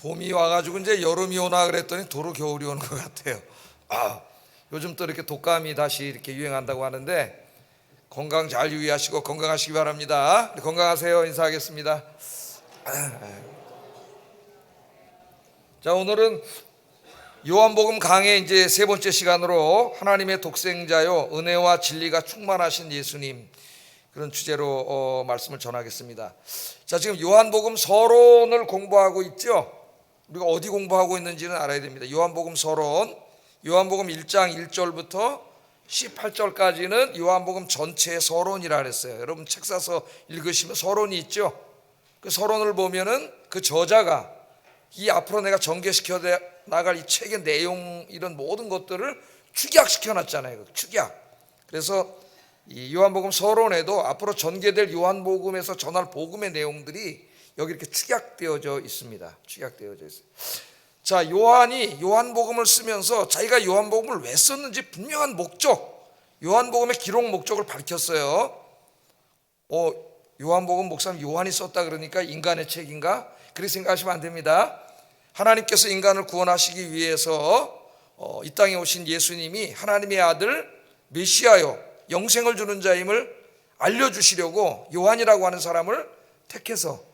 봄이 와가지고 이제 여름이 오나 그랬더니 도로 겨울이 오는 것 같아요. 요즘 또 이렇게 독감이 다시 이렇게 유행한다고 하는데 건강 잘 유의하시고 건강하시기 바랍니다. 건강하세요. 인사하겠습니다. 자, 오늘은 요한복음 강의 이제 세 번째 시간으로 하나님의 독생자요 은혜와 진리가 충만하신 예수님, 그런 주제로 말씀을 전하겠습니다. 자, 지금 요한복음 서론을 공부하고 있죠. 우리가 어디 공부하고 있는지는 알아야 됩니다. 요한복음 서론, 요한복음 1장 1절부터 18절까지는 요한복음 전체의 서론이라 그랬어요. 여러분 책 사서 읽으시면 서론이 있죠. 그 서론을 보면은 그 저자가 이 앞으로 내가 전개시켜 나갈 이 책의 내용, 이런 모든 것들을 축약시켜 놨잖아요. 축약. 그래서 이 요한복음 서론에도 앞으로 전개될 요한복음에서 전할 복음의 내용들이 여기 이렇게 축약되어져 있습니다. 축약되어져 있어요. 자, 요한이 요한복음을 쓰면서 자기가 요한복음을 왜 썼는지 분명한 목적, 요한복음의 기록 목적을 밝혔어요. 요한복음 목사님 요한이 썼다 그러니까 인간의 책인가? 그렇게 생각하시면 안 됩니다. 하나님께서 인간을 구원하시기 위해서 이 땅에 오신 예수님이 하나님의 아들 메시아요 영생을 주는 자임을 알려주시려고 요한이라고 하는 사람을 택해서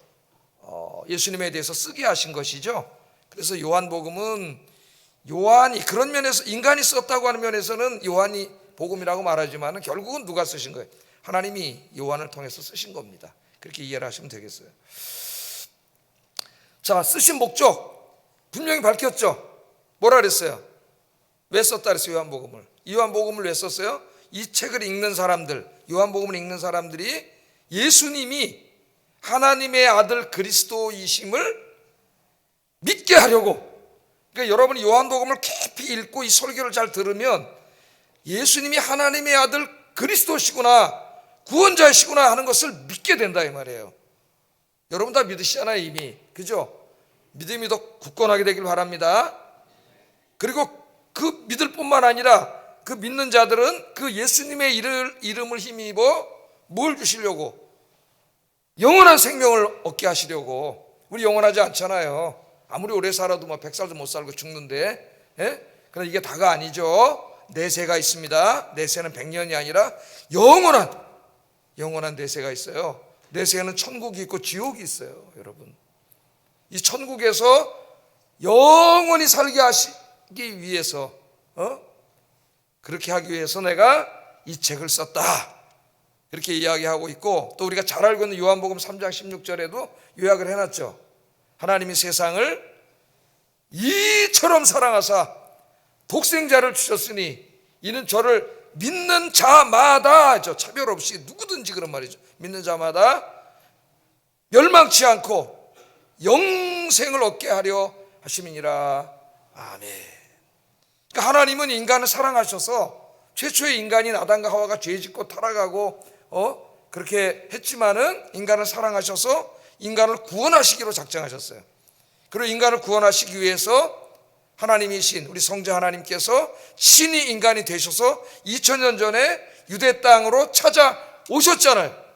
예수님에 대해서 쓰게 하신 것이죠. 그래서 요한복음은 요한이 그런 면에서 인간이 썼다고 하는 면에서는 요한이 복음이라고 말하지만 결국은 누가 쓰신 거예요? 하나님이 요한을 통해서 쓰신 겁니다. 그렇게 이해를 하시면 되겠어요. 자, 쓰신 목적 분명히 밝혔죠. 뭐라 그랬어요? 왜 썼다 그랬어요? 요한복음을. 이 요한복음을 왜 썼어요? 이 책을 읽는 사람들, 요한복음을 읽는 사람들이 예수님이 하나님의 아들 그리스도이심을 믿게 하려고. 그러니까 여러분이 요한복음을 깊이 읽고 이 설교를 잘 들으면 예수님이 하나님의 아들 그리스도시구나, 구원자시구나 하는 것을 믿게 된다 이 말이에요. 여러분 다 믿으시잖아요 이미. 그죠? 믿음이 더 굳건하게 되길 바랍니다. 그리고 그 믿을 뿐만 아니라 그 믿는 자들은 그 예수님의 이름을 힘입어 뭘 주시려고? 영원한 생명을 얻게 하시려고. 우리 영원하지 않잖아요. 아무리 오래 살아도 100살도 못 살고 죽는데, 그러나 이게 다가 아니죠. 내세가 있습니다. 내세는 100년이 아니라 영원한 내세가 있어요. 내세에는 천국이 있고 지옥이 있어요. 여러분, 이 천국에서 영원히 살게 하시기 위해서, 그렇게 하기 위해서 내가 이 책을 썼다, 그렇게 이야기하고 있고, 또 우리가 잘 알고 있는 요한복음 3장 16절에도 요약을 해놨죠. 하나님이 세상을 이처럼 사랑하사 독생자를 주셨으니 이는 저를 믿는 자마다, 차별 없이 누구든지 그런 말이죠. 믿는 자마다 멸망치 않고 영생을 얻게 하려 하심이니라. 아멘. 그러니까 하나님은 인간을 사랑하셔서 최초의 인간인 아담과 하와가 죄짓고 타락하고 그렇게 했지만은 인간을 사랑하셔서 인간을 구원하시기로 작정하셨어요. 그리고 인간을 구원하시기 위해서 하나님이신 우리 성자 하나님께서 친히 인간이 되셔서 2000년 전에 유대 땅으로 찾아오셨잖아요.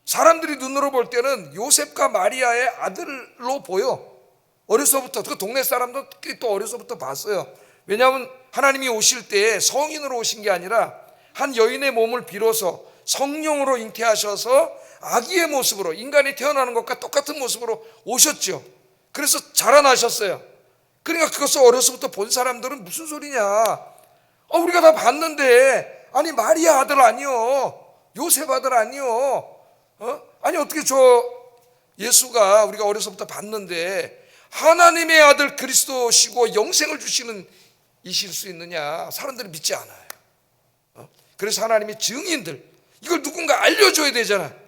사람들이 눈으로 볼 때는 요셉과 마리아의 아들로 보여. 어려서부터, 그 동네 사람도 또 어려서부터 봤어요. 왜냐하면 하나님이 오실 때 성인으로 오신 게 아니라 한 여인의 몸을 빌어서 성령으로 잉태하셔서 아기의 모습으로, 인간이 태어나는 것과 똑같은 모습으로 오셨죠. 그래서 자라나셨어요. 그러니까 그것을 어려서부터 본 사람들은 무슨 소리냐, 우리가 다 봤는데, 아니 마리아 아들 아니요, 요셉 아들 아니요, 아니 어떻게 저 예수가 우리가 어려서부터 봤는데 하나님의 아들 그리스도시고 영생을 주시는 이실 수 있느냐? 사람들이 믿지 않아요. 그래서 하나님이 증인들, 이걸 누군가 알려줘야 되잖아.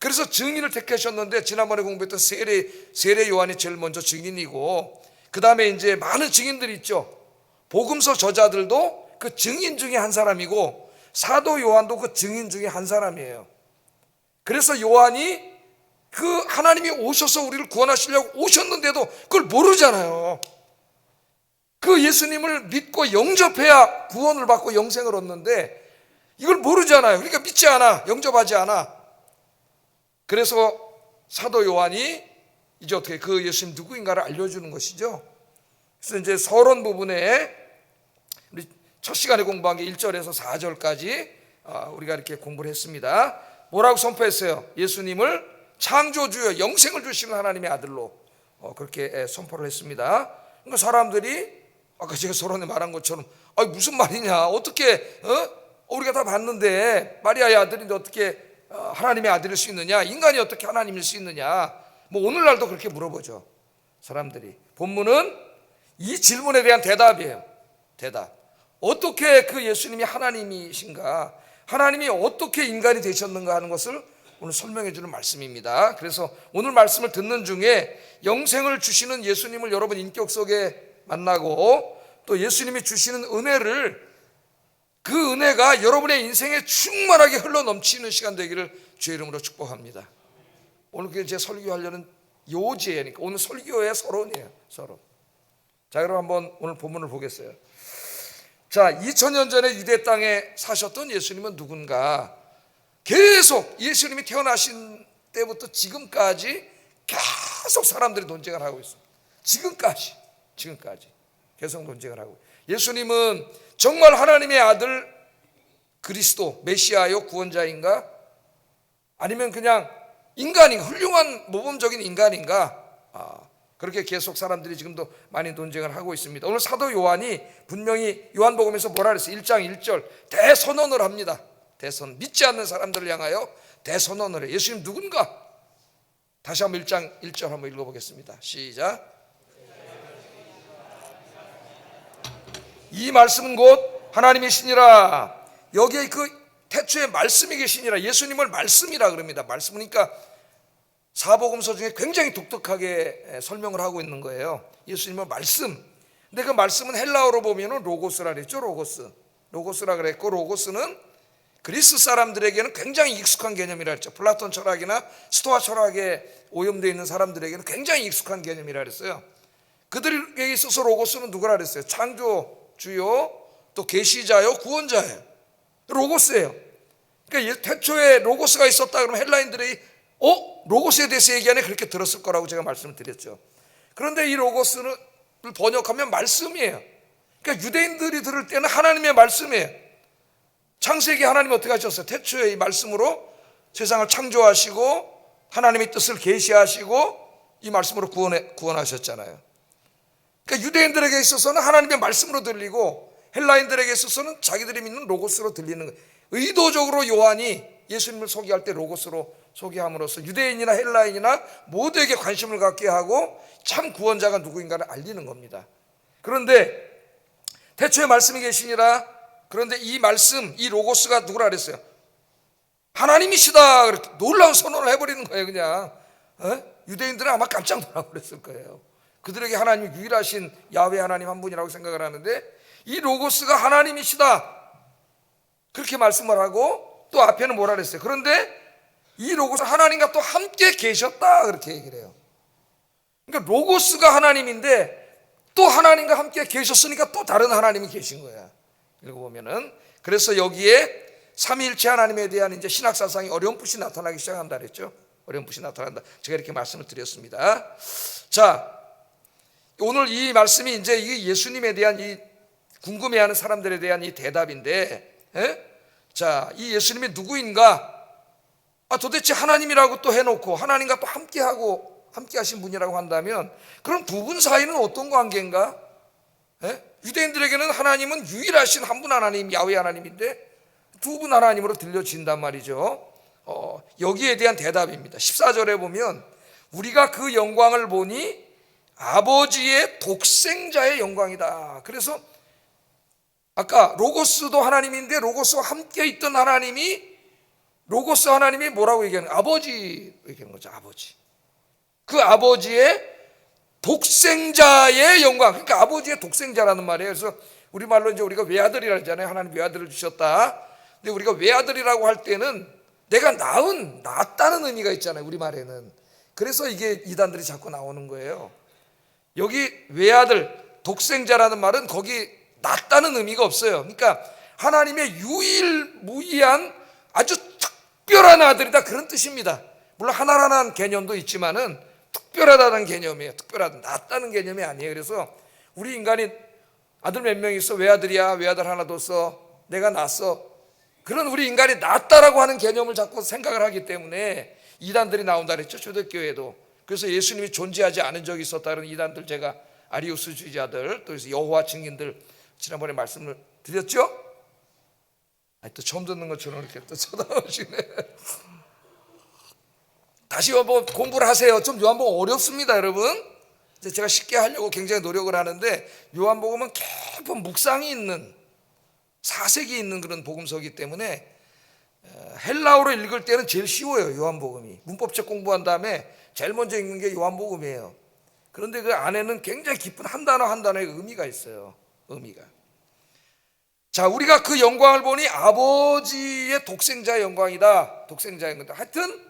그래서 증인을 택하셨는데, 지난번에 공부했던 세례 요한이 제일 먼저 증인이고, 그 다음에 이제 많은 증인들이 있죠. 복음서 저자들도 그 증인 중에 한 사람이고, 사도 요한도 그 증인 중에 한 사람이에요. 그래서 요한이 그 하나님이 오셔서 우리를 구원하시려고 오셨는데도 그걸 모르잖아요. 그 예수님을 믿고 영접해야 구원을 받고 영생을 얻는데 이걸 모르잖아요. 그러니까 믿지 않아, 영접하지 않아. 그래서 사도 요한이 이제 어떻게 그 예수님 누구인가를 알려주는 것이죠. 그래서 이제 서론 부분에 우리 첫 시간에 공부한 게 1절에서 4절까지 우리가 이렇게 공부를 했습니다. 뭐라고 선포했어요? 예수님을 창조주여 영생을 주시는 하나님의 아들로 그렇게 선포를 했습니다. 그러니까 사람들이 아까 제가 서론에 말한 것처럼 무슨 말이냐, 어떻게 우리가 다 봤는데 마리아의 아들인데 어떻게 하나님의 아들일 수 있느냐, 인간이 어떻게 하나님일 수 있느냐, 뭐 오늘날도 그렇게 물어보죠 사람들이. 본문은 이 질문에 대한 대답이에요. 대답. 어떻게 그 예수님이 하나님이신가, 하나님이 어떻게 인간이 되셨는가 하는 것을 오늘 설명해 주는 말씀입니다. 그래서 오늘 말씀을 듣는 중에 영생을 주시는 예수님을 여러분 인격 속에 만나고 또 예수님이 주시는 은혜를, 그 은혜가 여러분의 인생에 충만하게 흘러넘치는 시간 되기를 주의 이름으로 축복합니다. 오늘 제 설교하려는 요지혜니까 오늘 설교의 서론이에요. 서론. 자, 여러분 한번 오늘 본문을 보겠어요. 자, 2000년 전에 유대 땅에 사셨던 예수님은 누군가? 계속 예수님이 태어나신 때부터 지금까지 계속 사람들이 논쟁을 하고 있습니다. 지금까지 계속 논쟁을 하고, 예수님은 정말 하나님의 아들 그리스도 메시아요 구원자인가? 아니면 그냥 인간인가? 훌륭한 모범적인 인간인가? 그렇게 계속 사람들이 지금도 많이 논쟁을 하고 있습니다. 오늘 사도 요한이 분명히 요한복음에서 뭐라 그랬어요? 1장 1절 대선언을 합니다. 대선, 믿지 않는 사람들을 향하여 대선언을 해. 예수님 누군가? 다시 한번 1장 1절 한번 읽어보겠습니다. 시작. 이 말씀은 곧 하나님이시니라. 여기에 그 태초에 말씀이 계시니라. 예수님을 말씀이라 그럽니다. 말씀이니까 사복음서 중에 굉장히 독특하게 설명을 하고 있는 거예요. 예수님은 말씀. 근데 그 말씀은 헬라어로 보면은 로고스라 그랬죠. 로고스라 그랬고, 로고스는 그리스 사람들에게는 굉장히 익숙한 개념이라 했죠. 플라톤 철학이나 스토아 철학에 오염되어 있는 사람들에게는 굉장히 익숙한 개념이라 그랬어요. 그들에게 있어서 로고스는 누구라 그랬어요? 창조주요, 또 계시자요, 구원자예요. 로고스예요. 그러니까 태초에 로고스가 있었다 그러면 헬라인들이 로고스에 대해서 얘기하네, 그렇게 들었을 거라고 제가 말씀을 드렸죠. 그런데 이 로고스를 번역하면 말씀이에요. 그러니까 유대인들이 들을 때는 하나님의 말씀이에요. 창세기 하나님이 어떻게 하셨어요? 태초에 이 말씀으로 세상을 창조하시고 하나님의 뜻을 계시하시고 이 말씀으로 구원하셨잖아요. 그러니까 유대인들에게 있어서는 하나님의 말씀으로 들리고 헬라인들에게 있어서는 자기들이 믿는 로고스로 들리는 거예요. 의도적으로 요한이 예수님을 소개할 때 로고스로 소개함으로써 유대인이나 헬라인이나 모두에게 관심을 갖게 하고 참 구원자가 누구인가를 알리는 겁니다. 그런데 태초에 말씀이 계시니라. 그런데 이 말씀, 이 로고스가 누구라 그랬어요? 하나님이시다. 그렇게 놀라운 선언을 해버리는 거예요. 그냥 유대인들은 아마 깜짝 놀라버렸을 거예요. 그들에게 하나님이 유일하신 야훼 하나님 한 분이라고 생각을 하는데 이 로고스가 하나님이시다 그렇게 말씀을 하고, 또 앞에는 뭐라 그랬어요? 그런데 이 로고스 하나님과 또 함께 계셨다 그렇게 얘기를 해요. 그러니까 로고스가 하나님인데 또 하나님과 함께 계셨으니까 또 다른 하나님이 계신 거야. 읽어보면은, 그래서 여기에 삼위일체 하나님에 대한 이제 신학사상이 어렴풋이 나타나기 시작한다 그랬죠. 어렴풋이 나타난다. 제가 이렇게 말씀을 드렸습니다. 자, 오늘 이 말씀이 이제 이 예수님에 대한 이 궁금해하는 사람들에 대한 이 대답인데, 자, 이 예수님이 누구인가? 도대체 하나님이라고 또 해놓고 하나님과 또 함께 하신 분이라고 한다면 그럼 두 분 사이는 어떤 관계인가? 유대인들에게는 하나님은 유일하신 한 분 하나님, 야훼 하나님인데 두 분 하나님으로 들려진단 말이죠. 여기에 대한 대답입니다. 14절에 보면 우리가 그 영광을 보니 아버지의 독생자의 영광이다. 그래서 아까 로고스도 하나님인데 로고스와 함께 있던 하나님이, 로고스 하나님이 뭐라고 얘기하는 거예요? 아버지 얘기하는 거죠. 아버지. 그 아버지의 독생자의 영광. 그러니까 아버지의 독생자라는 말이에요. 그래서 우리말로 이제 우리가 외아들이라 하잖아요. 하나님 외아들을 주셨다. 근데 우리가 외아들이라고 할 때는 내가 낳았다는 의미가 있잖아요. 우리말에는. 그래서 이게 이단들이 자꾸 나오는 거예요. 여기 외아들, 독생자라는 말은 거기 낳았다는 의미가 없어요. 그러니까 하나님의 유일무이한 아주 특별한 아들이다 그런 뜻입니다. 물론 하나라는 개념도 있지만은 특별하다는 개념이에요. 특별하다, 낫다는 개념이 아니에요. 그래서 우리 인간이 아들 몇 명 있어? 외아들이야? 외아들 하나도 없어? 내가 낳았어? 그런 우리 인간이 낫다라고 하는 개념을 자꾸 생각을 하기 때문에 이단들이 나온다 그랬죠. 초대교회도. 그래서 예수님이 존재하지 않은 적이 있었다는 이단들, 제가 아리우스주의자들, 또 여호와 증인들 지난번에 말씀을 드렸죠. 또 처음 듣는 것처럼 이렇게 또 쳐다보시네. 다시 한번 공부를 하세요. 좀 요한복음 어렵습니다, 여러분. 제가 쉽게 하려고 굉장히 노력을 하는데, 요한복음은 깊은 묵상이 있는, 사색이 있는 그런 복음서이기 때문에 헬라어로 읽을 때는 제일 쉬워요. 요한복음이 문법책 공부한 다음에 제일 먼저 읽는 게 요한복음이에요. 그런데 그 안에는 굉장히 깊은 한 단어 한 단어의 의미가 있어요. 의미가. 자, 우리가 그 영광을 보니 아버지의 독생자의 영광이다. 독생자의 영광이다. 하여튼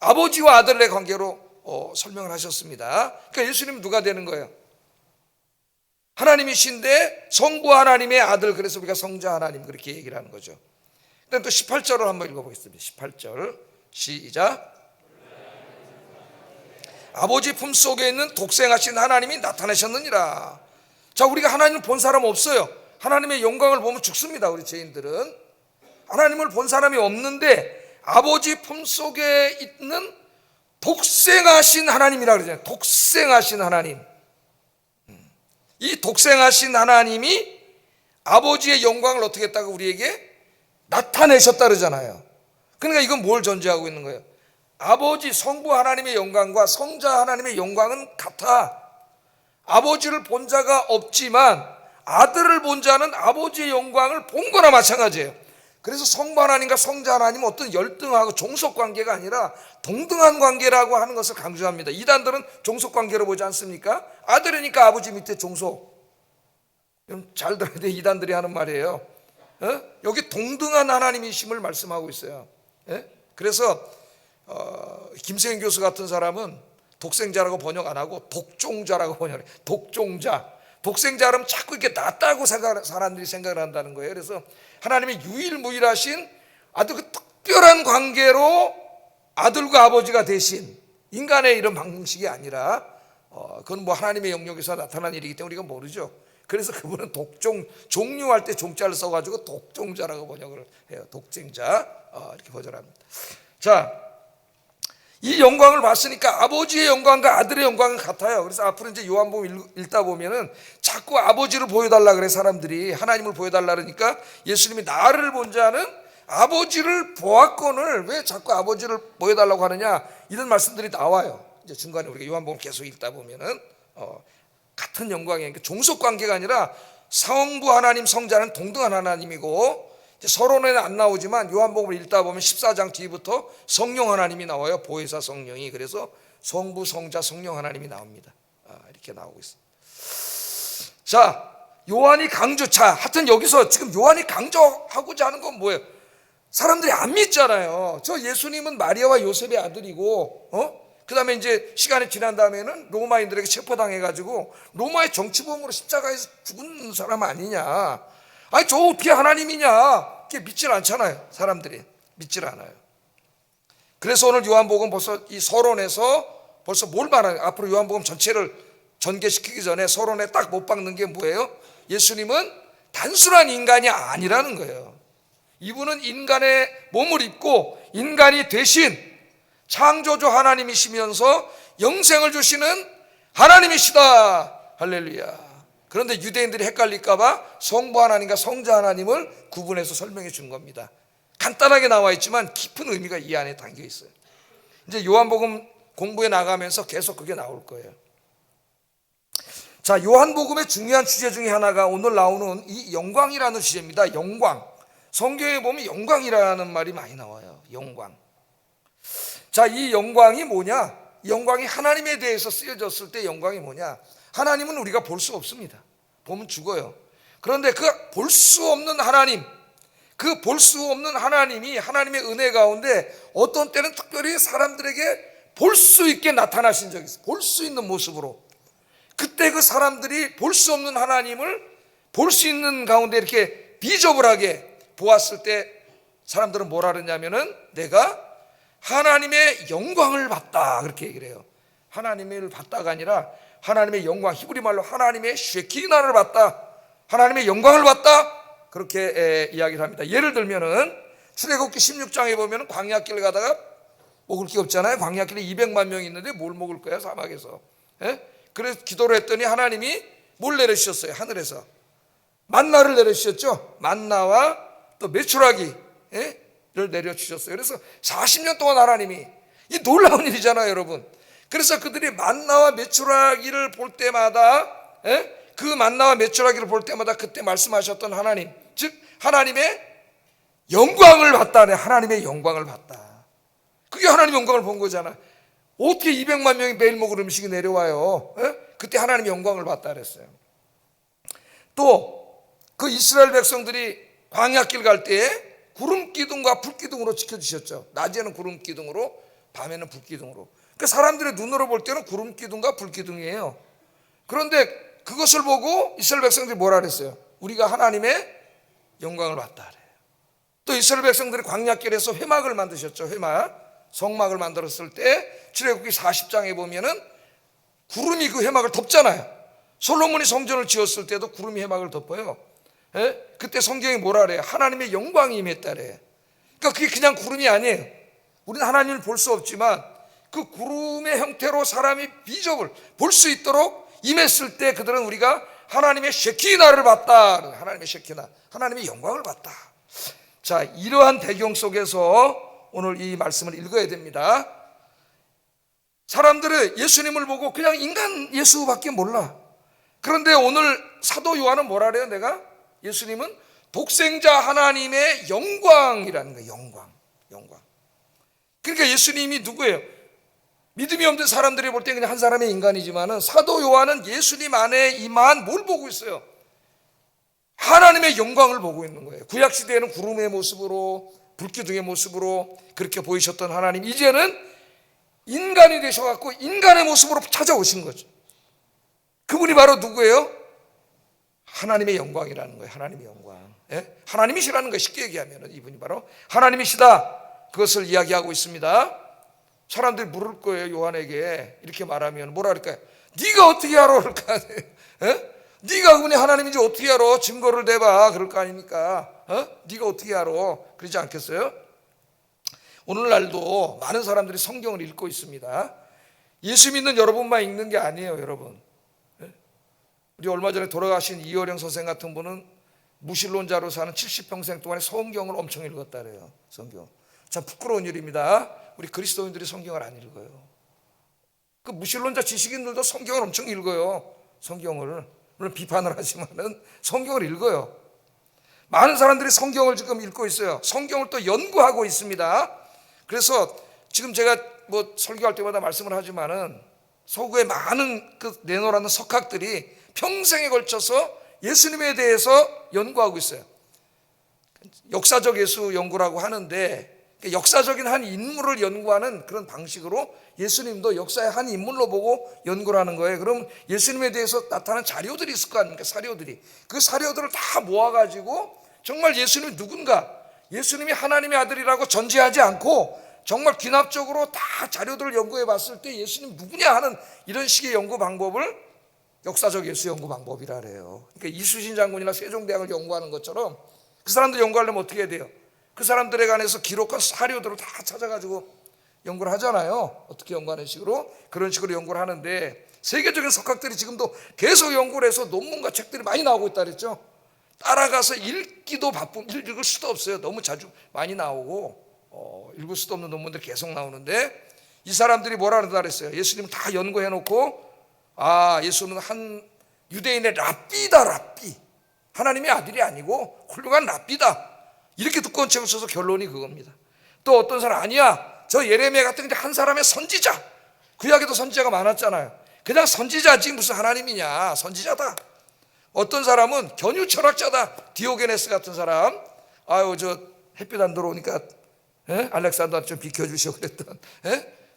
아버지와 아들의 관계로 설명을 하셨습니다. 그러니까 예수님은 누가 되는 거예요? 하나님이신데 성부 하나님의 아들. 그래서 우리가 성자 하나님 그렇게 얘기를 하는 거죠. 그다음 또 18절을 한번 읽어보겠습니다. 18절 시작. 아버지 품속에 있는 독생하신 하나님이 나타나셨느니라. 자, 우리가 하나님을 본 사람 없어요. 하나님의 영광을 보면 죽습니다. 우리 죄인들은 하나님을 본 사람이 없는데 아버지 품속에 있는 독생하신 하나님이라 그러잖아요. 독생하신 하나님. 이 독생하신 하나님이 아버지의 영광을 어떻게 했다고 우리에게 나타내셨다 그러잖아요. 그러니까 이건 뭘 전제하고 있는 거예요? 아버지 성부 하나님의 영광과 성자 하나님의 영광은 같아. 아버지를 본 자가 없지만 아들을 본 자는 아버지의 영광을 본 거나 마찬가지예요. 그래서 성부 하나님과 성자 하나님은 어떤 열등하고 종속관계가 아니라 동등한 관계라고 하는 것을 강조합니다. 이단들은 종속관계로 보지 않습니까? 아들이니까 아버지 밑에 종속. 잘 들어야 돼. 이단들이 하는 말이에요. 여기 동등한 하나님이심을 말씀하고 있어요. 그래서 김세인 교수 같은 사람은 독생자라고 번역 안 하고 독종자라고 번역해요. 독종자. 독생자라면 자꾸 이렇게 낫다고 사람들이 생각을 한다는 거예요. 그래서 하나님의 유일무이하신 아주 그 특별한 관계로 아들과 아버지가 되신 인간의 이런 방식이 아니라 그건 뭐 하나님의 영역에서 나타난 일이기 때문에 우리가 모르죠. 그래서 그분은 종류할 때 종자를 써가지고 독종자라고 번역을 해요. 독생자 이렇게 번역합니다. 자, 이 영광을 봤으니까 아버지의 영광과 아들의 영광은 같아요. 그래서 앞으로 이제 요한복음 읽다 보면은 자꾸 아버지를 보여달라 그래. 사람들이 하나님을 보여달라 그러니까 예수님이 나를 본 자는 아버지를 보았거늘 왜 자꾸 아버지를 보여달라고 하느냐, 이런 말씀들이 나와요. 이제 중간에 우리가 요한복음 계속 읽다 보면은 같은 영광이에요. 그러니까 종속 관계가 아니라 성부 하나님 성자는 동등한 하나님이고, 서론에는 안 나오지만 요한복음을 읽다 보면 14장 뒤부터 성령 하나님이 나와요. 보혜사 성령이. 그래서 성부 성자 성령 하나님이 나옵니다. 이렇게 나오고 있습니다. 자, 요한이 하여튼 여기서 지금 요한이 강조하고자 하는 건 뭐예요? 사람들이 안 믿잖아요. 저 예수님은 마리아와 요셉의 아들이고 그 다음에 이제 시간이 지난 다음에는 로마인들에게 체포당해가지고 로마의 정치범으로 십자가에서 죽은 사람 아니냐. 아니 저 어떻게 하나님이냐. 그게 믿질 않잖아요. 사람들이 믿질 않아요. 그래서 오늘 요한복음 벌써 이 서론에서 벌써 뭘 말하는, 앞으로 요한복음 전체를 전개시키기 전에 서론에 딱 못 박는 게 뭐예요? 예수님은 단순한 인간이 아니라는 거예요. 이분은 인간의 몸을 입고 인간이 되신 창조주 하나님이시면서 영생을 주시는 하나님이시다. 할렐루야. 그런데 유대인들이 헷갈릴까봐 성부 하나님과 성자 하나님을 구분해서 설명해 준 겁니다. 간단하게 나와 있지만 깊은 의미가 이 안에 담겨 있어요. 이제 요한복음 공부해 나가면서 계속 그게 나올 거예요. 자, 요한복음의 중요한 주제 중에 하나가 오늘 나오는 이 영광이라는 주제입니다. 영광. 성경에 보면 영광이라는 말이 많이 나와요. 영광. 자, 이 영광이 뭐냐? 영광이 하나님에 대해서 쓰여졌을 때 영광이 뭐냐? 하나님은 우리가 볼 수 없습니다. 보면 죽어요. 그런데 그 볼 수 없는 하나님, 그 볼 수 없는 하나님이 하나님의 은혜 가운데 어떤 때는 특별히 사람들에게 볼 수 있게 나타나신 적이 있어요. 볼 수 있는 모습으로. 그때 그 사람들이 볼 수 없는 하나님을 볼 수 있는 가운데 이렇게 비저블하게 보았을 때 사람들은 뭐라 그러냐면은 내가 하나님의 영광을 봤다 그렇게 얘기를 해요. 하나님을 봤다가 아니라 하나님의 영광, 히브리 말로 하나님의 쉐키나를 봤다, 하나님의 영광을 봤다, 그렇게 이야기를 합니다. 예를 들면은 출애굽기 16장에 보면 광야길 가다가 먹을 게 없잖아요. 광야길에 200만 명이 있는데 뭘 먹을 거야, 사막에서. 그래서 기도를 했더니 하나님이 뭘 내려주셨어요? 하늘에서 만나를 내려주셨죠. 만나와 또 메추라기를 내려주셨어요. 그래서 40년 동안 하나님이, 이 놀라운 일이잖아요, 여러분. 그래서 그들이 만나와 메추라기를 볼 때마다, 그 만나와 메추라기를 볼 때마다 그때 말씀하셨던 하나님, 즉 하나님의 영광을 봤다네. 하나님의 영광을 봤다. 그게 하나님의 영광을 본 거잖아. 어떻게 200만 명이 매일 먹을 음식이 내려와요? 그때 하나님의 영광을 봤다 그랬어요. 또 그 이스라엘 백성들이 광야길 갈 때에 구름 기둥과 불 기둥으로 지켜주셨죠. 낮에는 구름 기둥으로, 밤에는 불 기둥으로. 그 사람들의 눈으로 볼 때는 구름 기둥과 불 기둥이에요. 그런데 그것을 보고 이스라엘 백성들이 뭐라 그랬어요? 우리가 하나님의 영광을 봤다 그래요. 또 이스라엘 백성들이 광야길에서 회막을 만드셨죠. 회막, 성막을 만들었을 때 출애굽기 40장에 보면은 구름이 그 회막을 덮잖아요. 솔로몬이 성전을 지었을 때도 구름이 회막을 덮어요. 그때 성경이 뭐라 그래요? 하나님의 영광이 임했다래. 그러니까 그게 그냥 구름이 아니에요. 우리는 하나님을 볼 수 없지만 그 구름의 형태로 사람이 비전을 볼 수 있도록 임했을 때 그들은 우리가 하나님의 쉐키나를 봤다. 하나님의 쉐키나, 하나님의 영광을 봤다. 자, 이러한 배경 속에서 오늘 이 말씀을 읽어야 됩니다. 사람들은 예수님을 보고 그냥 인간 예수밖에 몰라. 그런데 오늘 사도 요한은 뭐라 그래요? 내가 예수님은 독생자 하나님의 영광이라는 거예요. 영광. 그러니까 예수님이 누구예요? 믿음이 없는 사람들이 볼 때 그냥 한 사람의 인간이지만은 사도 요한은 예수님 안에 임한 뭘 보고 있어요? 하나님의 영광을 보고 있는 거예요. 구약 시대에는 구름의 모습으로, 불기둥의 모습으로 그렇게 보이셨던 하나님, 이제는 인간이 되셔갖고 인간의 모습으로 찾아오신 거죠. 그분이 바로 누구예요? 하나님의 영광이라는 거예요. 하나님의 영광. 하나님이시라는 거예요. 쉽게 얘기하면 이분이 바로 하나님이시다. 그것을 이야기하고 있습니다. 사람들이 물을 거예요. 요한에게 이렇게 말하면 뭐라 그럴까요? 네가 어떻게 알아? 그럴까? 네가 그분이 하나님인지 어떻게 알아? 증거를 대봐. 그럴 거 아닙니까? 네가 어떻게 알아? 그러지 않겠어요? 오늘날도 많은 사람들이 성경을 읽고 있습니다. 예수 믿는 여러분만 읽는 게 아니에요, 여러분. 우리 얼마 전에 돌아가신 이효령 선생 같은 분은 무신론자로 사는 70평생 동안에 성경을 엄청 읽었다 그래요. 성경. 참 부끄러운 일입니다. 우리 그리스도인들이 성경을 안 읽어요. 그 무신론자 지식인들도 성경을 엄청 읽어요. 성경을. 물론 비판을 하지만은 성경을 읽어요. 많은 사람들이 성경을 지금 읽고 있어요. 성경을 또 연구하고 있습니다. 그래서 지금 제가 뭐 설교할 때마다 말씀을 하지만은 서구의 많은 그 내노라는 석학들이 평생에 걸쳐서 예수님에 대해서 연구하고 있어요. 역사적 예수 연구라고 하는데 역사적인 한 인물을 연구하는 그런 방식으로 예수님도 역사의 한 인물로 보고 연구를 하는 거예요. 그럼 예수님에 대해서 나타난 자료들이 있을 거 아닙니까? 사료들이. 그 사료들을 다 모아가지고 정말 예수님이 누군가, 예수님이 하나님의 아들이라고 전제하지 않고 정말 귀납적으로 다 자료들을 연구해 봤을 때 예수님 누구냐 하는 이런 식의 연구 방법을 역사적 예수 연구 방법이라 그래요. 그러니까 이수신 장군이나 세종대왕을 연구하는 것처럼 그 사람들 연구하려면 어떻게 해야 돼요? 그 사람들에 관해서 기록한 사료들을 다 찾아가지고 연구를 하잖아요. 어떻게 연구하는 식으로? 그런 식으로 연구를 하는데 세계적인 석학들이 지금도 계속 연구를 해서 논문과 책들이 많이 나오고 있다 그랬죠. 따라가서 읽기도 읽을 수도 없어요. 너무 자주 많이 나오고 읽을 수도 없는 논문들이 계속 나오는데 이 사람들이 뭐라 그런다 그랬어요? 예수님을 다 연구해놓고 예수는 한 유대인의 랍비다. 랍비. 하나님의 아들이 아니고 훌륭한 랍비다. 이렇게 두꺼운 책을 써서 결론이 그겁니다. 또 어떤 사람 아니야. 저 예레미야 같은 한 사람의 선지자. 구약에도 선지자가 많았잖아요. 그냥 선지자지 무슨 하나님이냐. 선지자다. 어떤 사람은 견유 철학자다. 디오게네스 같은 사람. 저 햇빛 안 들어오니까 알렉산더한테 좀 비켜주시오 그랬던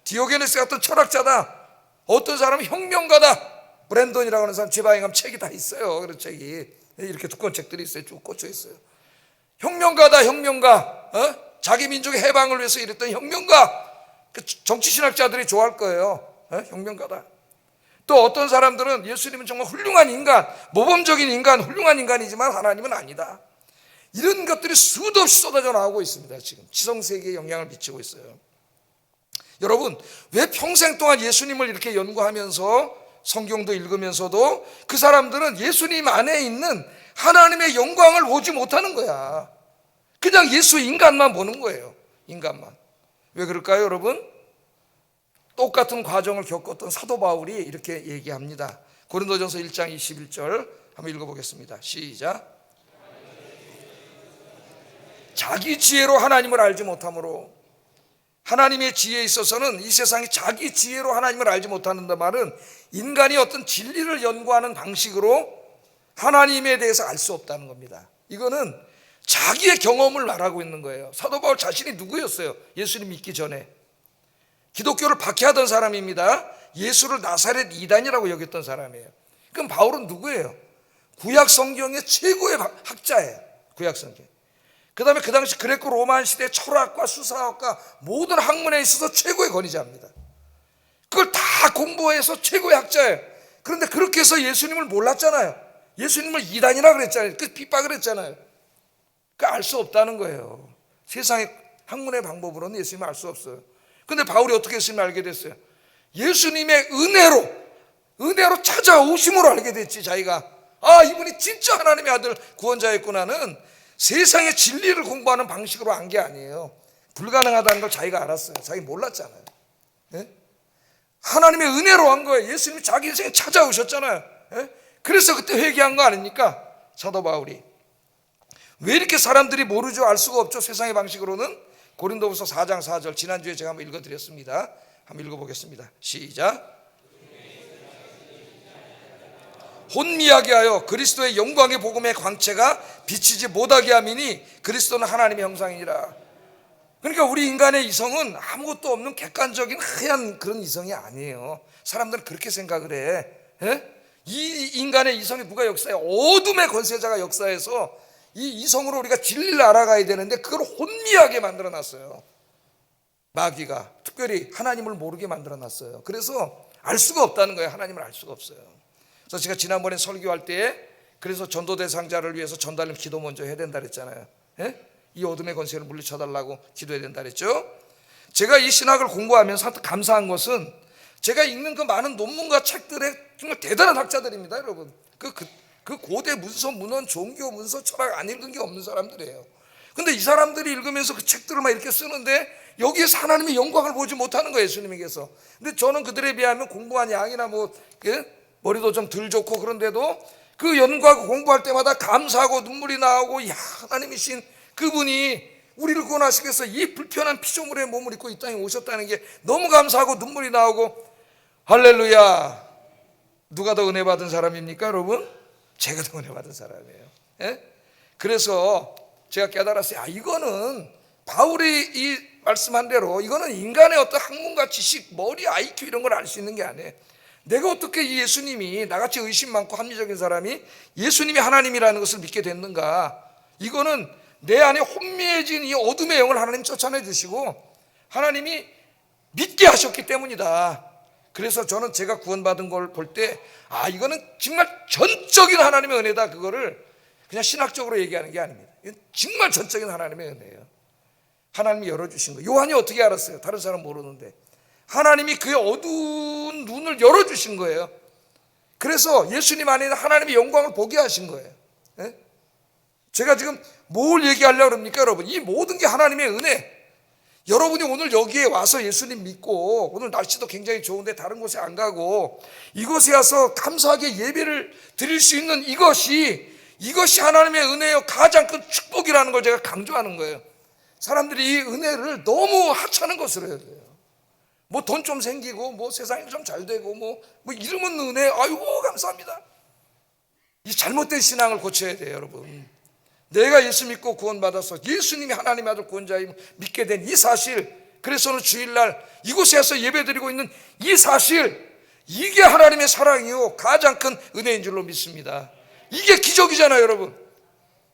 디오게네스 같은 철학자다. 어떤 사람은 혁명가다. 브랜던이라고 하는 사람 지방에 가면 책이 다 있어요. 그런 책이 이렇게 두꺼운 책들이 있어요. 쭉 꽂혀 있어요. 혁명가다. 혁명가. 자기 민족의 해방을 위해서 이랬던 혁명가. 그 정치신학자들이 좋아할 거예요. 혁명가다. 또 어떤 사람들은 예수님은 정말 훌륭한 인간, 모범적인 인간, 훌륭한 인간이지만 하나님은 아니다. 이런 것들이 수도 없이 쏟아져 나오고 있습니다. 지금 지성세계에 영향을 미치고 있어요. 여러분, 왜 평생 동안 예수님을 이렇게 연구하면서 성경도 읽으면서도 그 사람들은 예수님 안에 있는 하나님의 영광을 보지 못하는 거야. 그냥 예수 인간만 보는 거예요. 인간만. 왜 그럴까요, 여러분? 똑같은 과정을 겪었던 사도 바울이 이렇게 얘기합니다. 고린도전서 1장 21절 한번 읽어보겠습니다. 시작. 자기 지혜로 하나님을 알지 못하므로, 하나님의 지혜에 있어서는 이 세상이 자기 지혜로 하나님을 알지 못하는 말은 인간이 어떤 진리를 연구하는 방식으로 하나님에 대해서 알 수 없다는 겁니다. 이거는 자기의 경험을 말하고 있는 거예요. 사도 바울 자신이 누구였어요? 예수님 믿기 전에 기독교를 박해하던 사람입니다. 예수를 나사렛 이단이라고 여겼던 사람이에요. 그럼 바울은 누구예요? 구약 성경의 최고의 학자예요. 구약 성경. 그 다음에 그 당시 그레코 로만 시대 철학과 수사학과 모든 학문에 있어서 최고의 권위자입니다. 그걸 다 공부해서 최고의 학자예요. 그런데 그렇게 해서 예수님을 몰랐잖아요. 예수님을 이단이라 그랬잖아요. 그 핍박을 했잖아요. 그 알 수 없다는 거예요. 세상의 학문의 방법으로는 예수님을 알 수 없어요. 근데 바울이 어떻게 예수님을 알게 됐어요? 예수님의 은혜로 찾아오심으로 알게 됐지. 자기가 이분이 진짜 하나님의 아들 구원자였구나는 세상의 진리를 공부하는 방식으로 안 게 아니에요. 불가능하다는 걸 자기가 알았어요. 자기 몰랐잖아요. 예? 하나님의 은혜로 한 거예요. 예수님이 자기 인생에 찾아오셨잖아요. 예? 그래서 그때 회개한 거 아닙니까? 사도 바울이. 왜 이렇게 사람들이 모르죠? 알 수가 없죠. 세상의 방식으로는. 고린도후서 4장 4절 지난주에 제가 한번 읽어드렸습니다. 한번 읽어보겠습니다. 시작. 혼미하게 하여 그리스도의 영광의 복음의 광채가 비치지 못하게 함이니 그리스도는 하나님의 형상이니라. 그러니까 우리 인간의 이성은 아무것도 없는 객관적인 하얀 그런 이성이 아니에요. 사람들은 그렇게 생각을 해. 예? 이 인간의 이성이 누가 역사해? 어둠의 권세자가 역사해서 이 이성으로 우리가 진리를 알아가야 되는데 그걸 혼미하게 만들어놨어요. 마귀가 특별히 하나님을 모르게 만들어놨어요. 그래서 알 수가 없다는 거예요. 하나님을 알 수가 없어요. 그래서 제가 지난번에 설교할 때 그래서 전도 대상자를 위해서 전달님 기도 먼저 해야 된다 그랬잖아요. 예? 이 어둠의 권세를 물리쳐달라고 기도해야 된다 그랬죠. 제가 이 신학을 공부하면서 감사한 것은 제가 읽는 그 많은 논문과 책들에 정말 대단한 학자들입니다. 여러분 그 고대 문서, 문헌, 종교 문서, 철학 안 읽은 게 없는 사람들이에요. 근데 이 사람들이 읽으면서 그 책들을 막 이렇게 쓰는데 여기에서 하나님의 영광을 보지 못하는 거예요. 예수님에게서. 근데 저는 그들에 비하면 공부한 양이나 머리도 좀 덜 좋고 그런데도 그 연구하고 공부할 때마다 감사하고 눈물이 나오고 하나님이신 그분이 우리를 구원하시기 위해서 이 불편한 피조물의 몸을 입고 이 땅에 오셨다는 게 너무 감사하고 눈물이 나오고 할렐루야. 누가 더 은혜 받은 사람입니까 여러분? 제가 더 은혜 받은 사람이에요. 예? 그래서 제가 깨달았어요. 이거는 바울이 이 말씀한 대로 이거는 인간의 어떤 학문과 지식, 머리, IQ 이런 걸 알 수 있는 게 아니에요. 내가 어떻게 이 예수님이 나같이 의심 많고 합리적인 사람이 예수님이 하나님이라는 것을 믿게 됐는가? 이거는 내 안에 혼미해진 이 어둠의 영을 하나님 쫓아내 주시고 하나님이 믿게 하셨기 때문이다. 그래서 저는 제가 구원받은 걸 볼 때 이거는 정말 전적인 하나님의 은혜다. 그거를 그냥 신학적으로 얘기하는 게 아닙니다. 이건 정말 전적인 하나님의 은혜예요. 하나님이 열어주신 거예요. 요한이 어떻게 알았어요? 다른 사람 모르는데 하나님이 그의 어두운 눈을 열어주신 거예요. 그래서 예수님 안에 있는 하나님의 영광을 보게 하신 거예요. 예? 제가 지금 뭘 얘기하려고 그럽니까 여러분? 이 모든 게 하나님의 은혜. 여러분이 오늘 여기에 와서 예수님 믿고 오늘 날씨도 굉장히 좋은데 다른 곳에 안 가고 이곳에 와서 감사하게 예배를 드릴 수 있는 이것이 하나님의 은혜요 가장 큰 축복이라는 걸 제가 강조하는 거예요. 사람들이 이 은혜를 너무 하찮은 것으로 해야 돼요. 돈 좀 생기고 세상이 좀 잘 되고 이름은 은혜. 아이고 감사합니다. 이 잘못된 신앙을 고쳐야 돼요 여러분. 내가 예수 믿고 구원받아서 예수님이 하나님의 아들 구원자임 믿게 된 이 사실, 그래서는 주일날 이곳에 와서 예배드리고 있는 이 사실, 이게 하나님의 사랑이요 가장 큰 은혜인 줄로 믿습니다. 이게 기적이잖아요 여러분.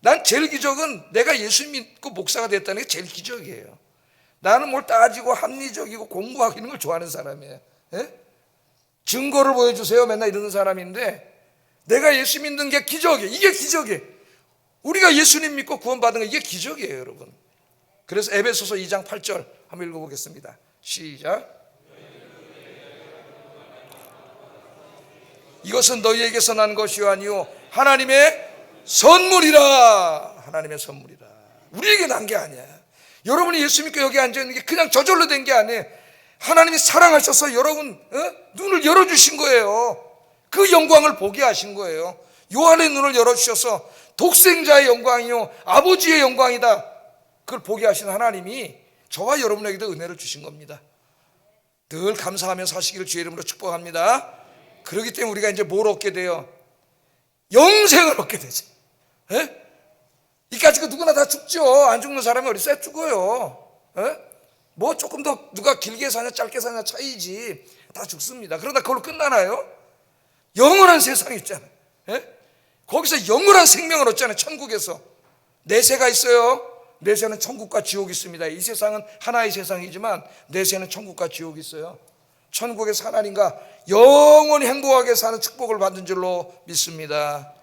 난 제일 기적은 내가 예수 믿고 목사가 됐다는 게 제일 기적이에요. 나는 뭘 따지고 합리적이고 공부하고 이런 걸 좋아하는 사람이에요. 예? 증거를 보여주세요 맨날 이러는 사람인데, 내가 예수 믿는 게 기적이에요. 이게 기적이에요. 우리가 예수님 믿고 구원받은 거, 이게 기적이에요 여러분. 그래서 에베소서 2장 8절 한번 읽어보겠습니다. 시작. 이것은 너희에게서 난 것이 아니요 하나님의 선물이라. 하나님의 선물이라. 우리에게 난 게 아니야. 여러분이 예수 믿고 여기 앉아있는 게 그냥 저절로 된 게 아니에요. 하나님이 사랑하셔서 여러분 눈을 열어주신 거예요. 그 영광을 보게 하신 거예요. 요한의 눈을 열어주셔서 독생자의 영광이요 아버지의 영광이다, 그걸 보게 하신 하나님이 저와 여러분에게도 은혜를 주신 겁니다. 늘 감사하며 사시기를 주의 이름으로 축복합니다. 그렇기 때문에 우리가 이제 뭘 얻게 돼요? 영생을 얻게 되죠. 이까짓 거 누구나 다 죽죠. 안 죽는 사람이 어디 있어요? 죽어요. 뭐 조금 더 누가 길게 사냐 짧게 사냐 차이지, 다 죽습니다. 그러다 그걸로 끝나나요? 영원한 세상이 있잖아요. 거기서 영원한 생명을 얻잖아요. 천국에서 내세가 있어요. 내세는 천국과 지옥이 있습니다. 이 세상은 하나의 세상이지만 내세는 천국과 지옥이 있어요. 천국에서 하나님과 영원히 행복하게 사는 축복을 받은 줄로 믿습니다.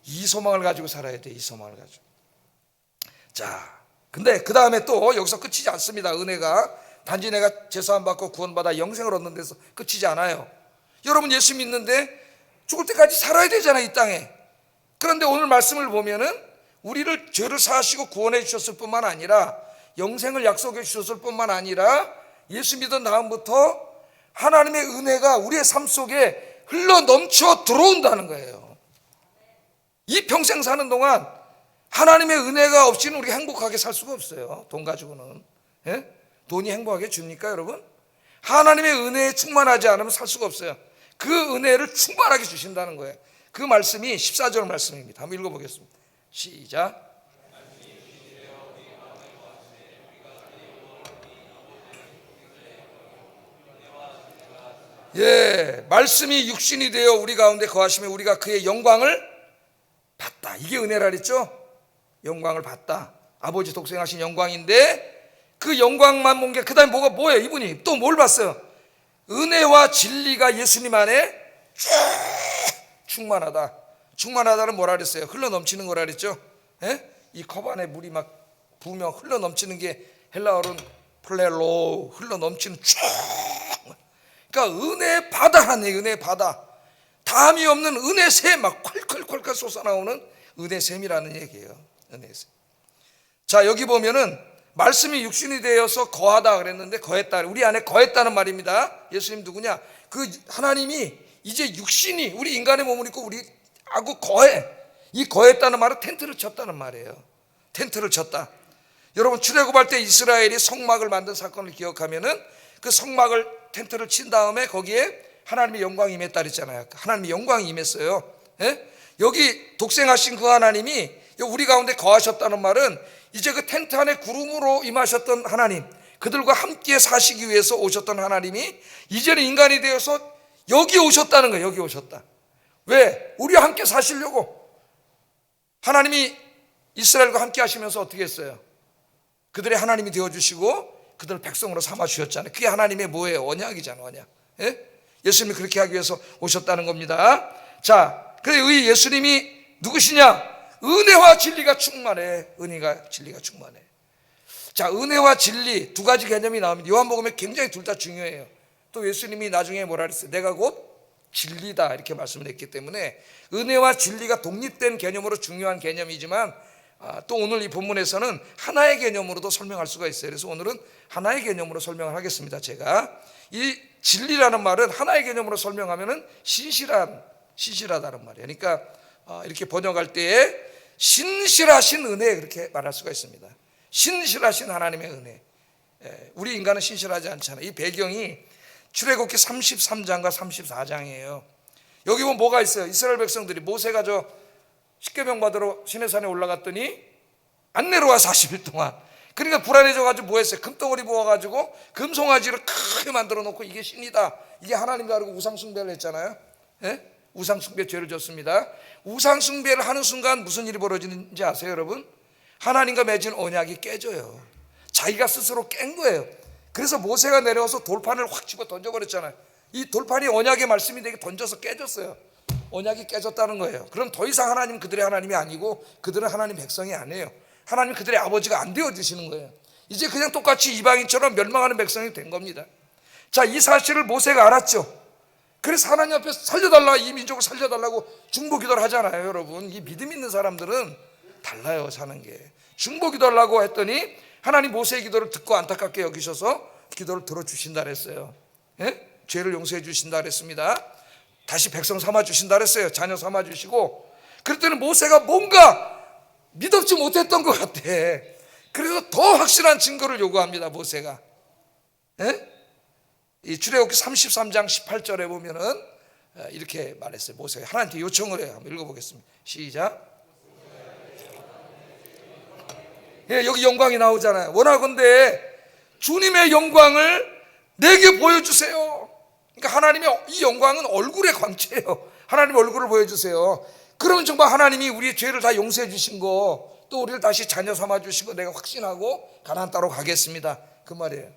이 소망을 가지고 살아야 돼. 이 소망을 가지고. 자, 근데 그 다음에 또 여기서 끝이지 않습니다. 은혜가 단지 내가 제사함 받고 구원받아 영생을 얻는 데서 끝이지 않아요. 여러분 예수 믿는데 죽을 때까지 살아야 되잖아요, 이 땅에. 그런데 오늘 말씀을 보면은 우리를 죄를 사하시고 구원해 주셨을 뿐만 아니라 영생을 약속해 주셨을 뿐만 아니라 예수 믿은 다음부터 하나님의 은혜가 우리의 삶 속에 흘러 넘쳐 들어온다는 거예요. 이 평생 사는 동안 하나님의 은혜가 없이는 우리가 행복하게 살 수가 없어요. 돈 가지고는. 돈이 행복하게 줍니까 여러분? 하나님의 은혜에 충만하지 않으면 살 수가 없어요. 그 은혜를 충만하게 주신다는 거예요. 그 말씀이 14절 말씀입니다. 한번 읽어보겠습니다. 시작. 예, 말씀이 육신이 되어 우리 가운데 거하시며 우리가 그의 영광을 봤다. 이게 은혜라 그랬죠? 영광을 봤다. 아버지 독생하신 영광인데 그 영광만 본 게 그 다음에 뭐예요? 이분이 또 뭘 봤어요? 은혜와 진리가 예수님 안에 쭉 충만하다. 충만하다는 뭐라 그랬어요? 흘러 넘치는 거라 그랬죠? 이 컵 안에 물이 막 부으면 흘러 넘치는 게 헬라어로는 플레로, 흘러 넘치는 쭉. 그러니까 은혜의 바다라네. 은혜의 바다. 담이 없는 은혜 샘, 막 콸콸콸콸 솟아나오는 은혜 샘이라는 얘기예요. 은혜 샘. 자, 여기 보면은 말씀이 육신이 되어서 거하다 그랬는데 거했다. 우리 안에 거했다는 말입니다. 예수님 누구냐? 그 하나님이 이제 육신이 우리 인간의 몸을 입고 우리하고 거해. 이 거했다는 말은 텐트를 쳤다는 말이에요. 텐트를 쳤다. 여러분 출애굽할 때 이스라엘이 성막을 만든 사건을 기억하면은 그 성막을 텐트를 친 다음에 거기에 하나님의 영광이 임했다 그랬잖아요. 하나님의 영광이 임했어요. 여기 독생하신 그 하나님이 우리 가운데 거하셨다는 말은 이제 그 텐트 안에 구름으로 임하셨던 하나님, 그들과 함께 사시기 위해서 오셨던 하나님이 이제는 인간이 되어서 여기 오셨다는 거예요. 여기 오셨다. 왜? 우리와 함께 사시려고. 하나님이 이스라엘과 함께 하시면서 어떻게 했어요? 그들의 하나님이 되어주시고 그들을 백성으로 삼아주셨잖아요. 그게 하나님의 뭐예요? 언약이잖아요. 언약. 예수님이 그렇게 하기 위해서 오셨다는 겁니다. 자, 그래서 이 예수님이 누구시냐? 은혜와 진리가 충만해. 은혜가 진리가 충만해. 자, 은혜와 진리 두 가지 개념이 나옵니다. 요한복음에 굉장히 둘 다 중요해요. 또 예수님이 나중에 뭐라 그랬어요? 내가 곧 진리다 이렇게 말씀을 했기 때문에 은혜와 진리가 독립된 개념으로 중요한 개념이지만 또 오늘 이 본문에서는 하나의 개념으로도 설명할 수가 있어요. 그래서 오늘은 하나의 개념으로 설명을 하겠습니다. 제가 이 진리라는 말은 하나의 개념으로 설명하면은 신실하다는 말이에요. 그러니까 이렇게 번역할 때에 신실하신 은혜 그렇게 말할 수가 있습니다. 신실하신 하나님의 은혜. 우리 인간은 신실하지 않잖아요. 이 배경이 출애굽기 33장과 34장이에요. 여기 보면 뭐가 있어요? 이스라엘 백성들이 모세가 저 십계명 받으러 시내산에 올라갔더니 안 내려와 40일 동안. 그러니까 불안해져가지고 뭐 했어요? 금덩어리 모아가지고 금송아지를 크게 만들어 놓고 이게 신이다, 이게 하나님이다 그러고 우상숭배를 했잖아요. 우상숭배 죄를 졌습니다. 우상숭배를 하는 순간 무슨 일이 벌어지는지 아세요 여러분? 하나님과 맺은 언약이 깨져요. 자기가 스스로 깬 거예요. 그래서 모세가 내려와서 돌판을 확 집어 던져버렸잖아요. 이 돌판이 언약의 말씀이 되게 던져서 깨졌어요. 언약이 깨졌다는 거예요. 그럼 더 이상 하나님 그들의 하나님이 아니고 그들은 하나님 백성이 아니에요. 하나님 그들의 아버지가 안 되어주시는 거예요. 이제 그냥 똑같이 이방인처럼 멸망하는 백성이 된 겁니다. 자, 이 사실을 모세가 알았죠. 그래서 하나님 앞에서 살려달라, 이 민족을 살려달라고 중보기도를 하잖아요. 여러분, 이 믿음 있는 사람들은 달라요, 사는 게. 중보기도하려고 했더니 하나님 모세의 기도를 듣고 안타깝게 여기셔서 기도를 들어주신다 그랬어요. 예? 죄를 용서해 주신다 그랬습니다. 다시 백성 삼아 주신다 그랬어요. 자녀 삼아 주시고. 그랬더니 모세가 뭔가 믿었지 못했던 것 같아. 그래서 더 확실한 증거를 요구합니다, 모세가. 예? 이 출애굽기 33장 18절에 보면은 이렇게 말했어요. 모세가 하나님께 요청을 해요. 한번 읽어보겠습니다. 시작. 예, 여기 영광이 나오잖아요. 원하건대 주님의 영광을 내게 보여주세요. 그러니까 하나님의 이 영광은 얼굴의 광채예요. 하나님 얼굴을 보여주세요. 그러면 정말 하나님이 우리의 죄를 다 용서해 주신 거, 또 우리를 다시 자녀 삼아 주신 거 내가 확신하고 가나안 땅으로 가겠습니다, 그 말이에요.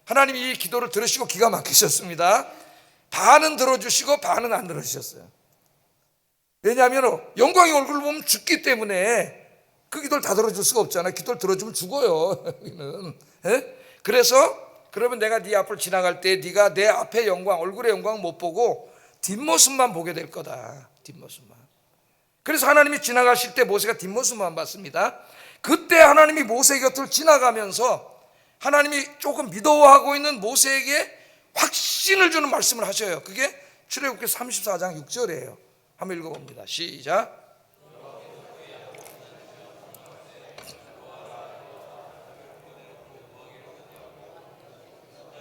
하나님이 이 기도를 들으시고 기가 막히셨습니다. 반은 들어주시고 반은 안 들어주셨어요. 왜냐하면 영광의 얼굴을 보면 죽기 때문에 그 기도를 다 들어줄 수가 없잖아요. 기도를 들어주면 죽어요, 여기는. 예? 그래서 그러면 내가 네 앞을 지나갈 때 네가 내 앞의 영광, 얼굴의 영광 못 보고 뒷모습만 보게 될 거다, 뒷모습만. 그래서 하나님이 지나가실 때 모세가 뒷모습만 봤습니다. 그때 하나님이 모세 곁을 지나가면서 하나님이 조금 미워하고 있는 모세에게 확신을 주는 말씀을 하셔요. 그게 출애굽기 34장 6절이에요. 한번 읽어봅니다. 시작.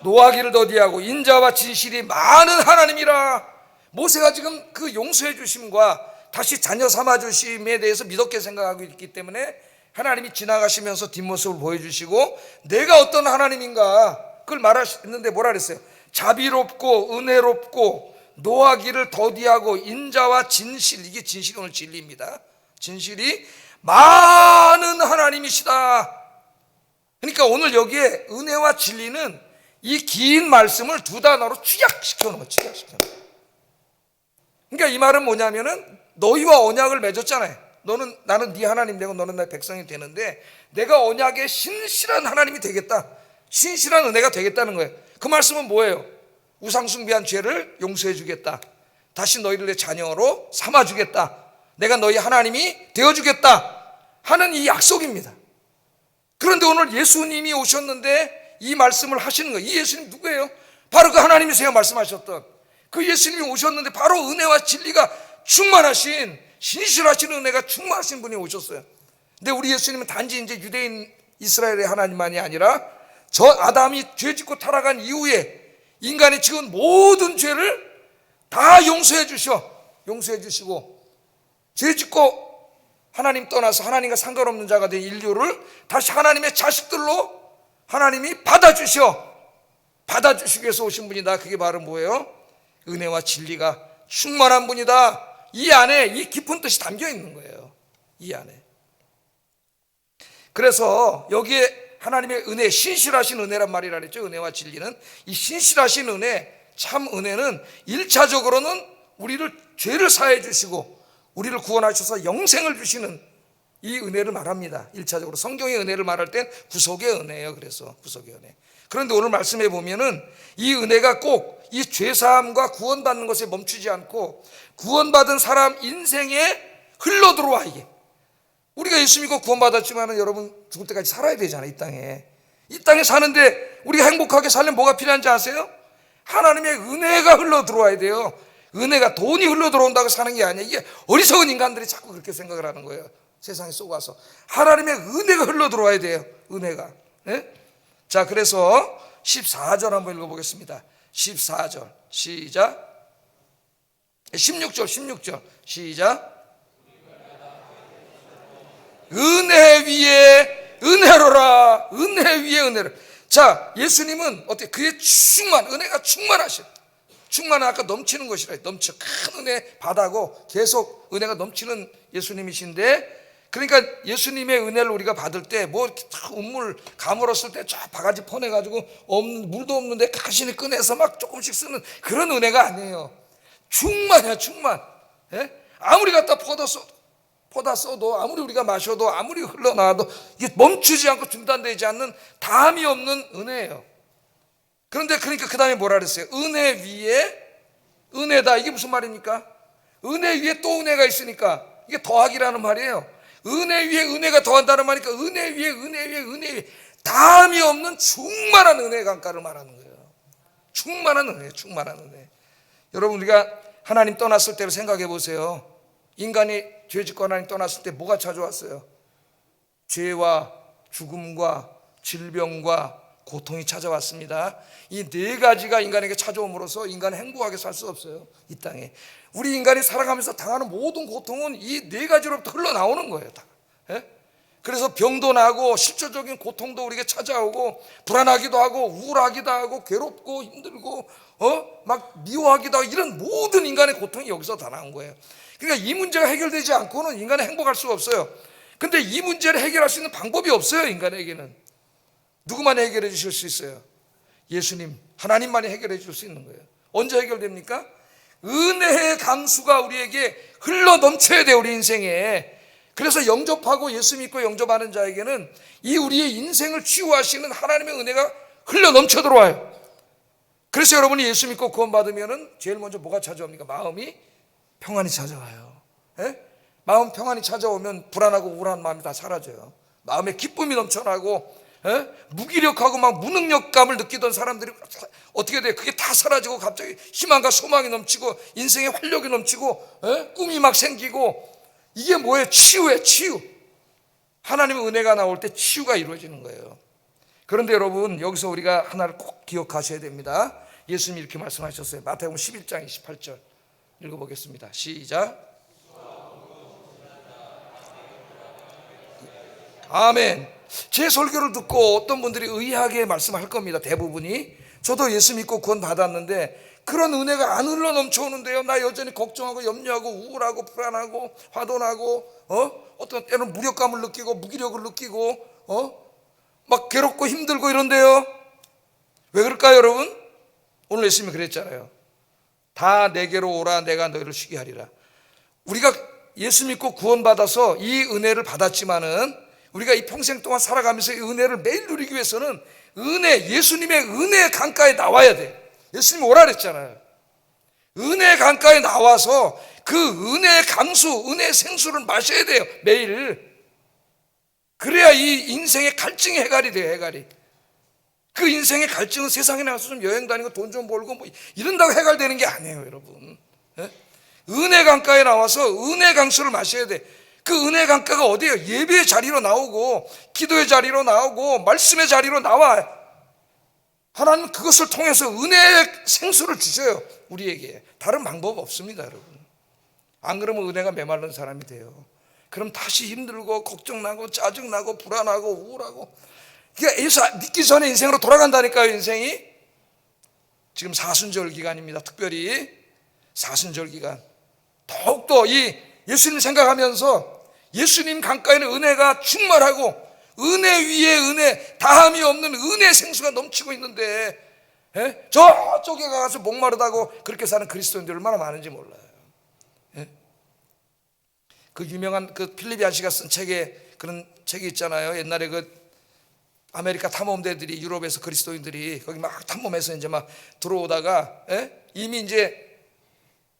노하기를 더디하고 인자와 진실이 많은 하나님이라. 모세가 지금 그 용서해 주심과 다시 자녀 삼아 주심에 대해서 믿었게 생각하고 있기 때문에 하나님이 지나가시면서 뒷모습을 보여주시고 내가 어떤 하나님인가 그걸 말하셨는데 뭐라 그랬어요? 자비롭고 은혜롭고 노하기를 더디하고 인자와 진실, 이게 진실이 오늘 진리입니다. 진실이 많은 하나님이시다. 그러니까 오늘 여기에 은혜와 진리는 이 긴 말씀을 두 단어로 축약시켜 놓은 거예요. 축약시켜 놓은 거예요. 그러니까 이 말은 뭐냐면은 너희와 언약을 맺었잖아요. 나는 네 하나님 되고 너는 나의 백성이 되는데 내가 언약의 신실한 하나님이 되겠다, 신실한 은혜가 되겠다는 거예요. 그 말씀은 뭐예요? 우상숭배한 죄를 용서해 주겠다, 다시 너희를 내 자녀로 삼아 주겠다, 내가 너희 하나님이 되어 주겠다 하는 이 약속입니다. 그런데 오늘 예수님이 오셨는데 이 말씀을 하시는 거예요. 이 예수님 누구예요? 바로 그 하나님이세요. 말씀하셨던 그 예수님이 오셨는데 바로 은혜와 진리가 충만하신, 신실하신 은혜가 충만하신 분이 오셨어요. 근데 우리 예수님은 단지 이제 유대인 이스라엘의 하나님만이 아니라 저 아담이 죄 짓고 타락한 이후에 인간이 지은 모든 죄를 다 용서해 주시고 죄 짓고 하나님 떠나서 하나님과 상관없는 자가 된 인류를 다시 하나님의 자식들로 하나님이 받아주시기 위해서 오신 분이다. 그게 바로 뭐예요? 은혜와 진리가 충만한 분이다. 이 안에 이 깊은 뜻이 담겨 있는 거예요. 이 안에. 그래서 여기에 하나님의 은혜, 신실하신 은혜란 말이라 그랬죠. 은혜와 진리는. 이 신실하신 은혜, 참 은혜는 1차적으로는 우리를 죄를 사해 주시고 우리를 구원하셔서 영생을 주시는 이 은혜를 말합니다. 1차적으로 성경의 은혜를 말할 땐 구속의 은혜예요. 그래서 구속의 은혜. 그런데 오늘 말씀해 보면은 이 은혜가 꼭 이 죄사함과 구원받는 것에 멈추지 않고 구원받은 사람 인생에 흘러들어와. 이게 우리가 예수 믿고 구원받았지만 여러분 죽을 때까지 살아야 되잖아요. 이 땅에 사는데 우리가 행복하게 살려면 뭐가 필요한지 아세요? 하나님의 은혜가 흘러들어와야 돼요. 은혜가 돈이 흘러들어온다고 사는 게 아니에요. 이게 어리석은 인간들이 자꾸 그렇게 생각을 하는 거예요. 세상에 쏘가서 하나님의 은혜가 흘러들어와야 돼요. 은혜가. 네? 자, 그래서 14절 한번 읽어보겠습니다. 14절 시작. 16절 시작. 은혜 위에 은혜로라. 은혜 위에 은혜로. 자, 예수님은 어떻게 그의 은혜가 충만하셔. 충만한 아까 넘치는 것이라, 넘쳐 큰 은혜 바다고 계속 은혜가 넘치는 예수님이신데 그러니까 예수님의 은혜를 우리가 받을 때 뭐 우물 가물었을 때 쫙 바가지 퍼내가지고 없는, 물도 없는데 간신히 꺼내서 막 조금씩 쓰는 그런 은혜가 아니에요. 충만이야, 충만. 예? 아무리 갖다 퍼다 써도, 아무리 우리가 마셔도, 아무리 흘러나와도 이게 멈추지 않고 중단되지 않는 담이 없는 은혜예요. 그런데 그러니까 그 다음에 뭐라 그랬어요? 은혜 위에 은혜다. 이게 무슨 말입니까? 은혜 위에 또 은혜가 있으니까 이게 더하기라는 말이에요. 은혜 위에 은혜가 더한다는 말이니까 은혜 위에 은혜 위에 은혜 위에 담이 없는 충만한 은혜의 강가를 말하는 거예요. 충만한 은혜, 충만한 은혜. 여러분, 우리가 하나님 떠났을 때를 생각해 보세요. 인간이 죄 짓고 하나님 떠났을 때 뭐가 찾아왔어요? 죄와 죽음과 질병과 고통이 찾아왔습니다. 이 네 가지가 인간에게 찾아옴으로써 인간은 행복하게 살 수 없어요, 이 땅에. 우리 인간이 살아가면서 당하는 모든 고통은 이 네 가지로부터 흘러나오는 거예요, 다. 예? 그래서 병도 나고 실질적인 고통도 우리에게 찾아오고 불안하기도 하고 우울하기도 하고 괴롭고 힘들고 막 미워하기도 하고 이런 모든 인간의 고통이 여기서 다 나온 거예요. 그러니까 이 문제가 해결되지 않고는 인간은 행복할 수가 없어요. 근데 이 문제를 해결할 수 있는 방법이 없어요, 인간에게는. 누구만 해결해 주실 수 있어요? 예수님, 하나님만이 해결해 줄 수 있는 거예요. 언제 해결됩니까? 은혜의 강수가 우리에게 흘러 넘쳐야 돼요, 우리 인생에. 그래서 영접하고 예수 믿고 영접하는 자에게는 이 우리의 인생을 치유하시는 하나님의 은혜가 흘러 넘쳐 들어와요. 그래서 여러분이 예수 믿고 구원받으면은 제일 먼저 뭐가 찾아옵니까? 마음이 평안이 찾아와요. 예? 마음 평안이 찾아오면 불안하고 우울한 마음이 다 사라져요. 마음에 기쁨이 넘쳐나고 무기력하고 막 무능력감을 느끼던 사람들이 어떻게 돼요? 그게 다 사라지고 갑자기 희망과 소망이 넘치고 인생에 활력이 넘치고 꿈이 막 생기고. 이게 뭐예요? 치유예요, 치유. 하나님의 은혜가 나올 때 치유가 이루어지는 거예요. 그런데 여러분, 여기서 우리가 하나를 꼭 기억하셔야 됩니다. 예수님이 이렇게 말씀하셨어요. 마태복음 11장 28절 읽어보겠습니다. 시작. 아멘. 제 설교를 듣고 어떤 분들이 의아하게 말씀할 겁니다. 대부분이. 저도 예수 믿고 구원 받았는데 그런 은혜가 안 흘러 넘쳐오는데요. 나 여전히 걱정하고 염려하고 우울하고 불안하고 화도 나고 어떤 때는 무력감을 느끼고 무기력을 느끼고 막 괴롭고 힘들고 이런데요. 왜 그럴까요, 여러분? 오늘 예수님이 그랬잖아요. 다 내게로 오라, 내가 너희를 쉬게 하리라. 우리가 예수 믿고 구원받아서 이 은혜를 받았지만은 우리가 이 평생 동안 살아가면서 이 은혜를 매일 누리기 위해서는 예수님의 은혜의 강가에 나와야 돼. 예수님이 오라 그랬잖아요. 은혜의 강가에 나와서 그 은혜의 강수, 은혜의 생수를 마셔야 돼요, 매일. 그래야 이 인생의 갈증이 해결이 돼요, 해결이. 그 인생의 갈증은 세상에 나가서 좀 여행 다니고 돈 좀 벌고 뭐 이런다고 해결되는 게 아니에요, 여러분. 은혜 강가에 나와서 은혜 강수를 마셔야 돼. 그 은혜 강가가 어디예요? 예배의 자리로 나오고 기도의 자리로 나오고 말씀의 자리로 나와. 하나님은 그것을 통해서 은혜의 생수를 주셔요, 우리에게. 다른 방법 없습니다, 여러분. 안 그러면 은혜가 메마른 사람이 돼요. 그럼 다시 힘들고 걱정나고 짜증나고 불안하고 우울하고. 그러니까 예수 믿기 전에 인생으로 돌아간다니까요, 인생이. 지금 사순절 기간입니다. 특별히 사순절 기간. 더욱더 이 예수님 생각하면서 예수님 강가에는 은혜가 충만하고 은혜 위에 은혜, 다함이 없는 은혜 생수가 넘치고 있는데 저쪽에 가서 목마르다고 그렇게 사는 그리스도인들이 얼마나 많은지 몰라요. 그 유명한 그 필립 얀시가 쓴 그런 책이 있잖아요. 옛날에 그 아메리카 탐험대들이 유럽에서 그리스도인들이 거기 막 탐험해서 이제 막 들어오다가 이미 이제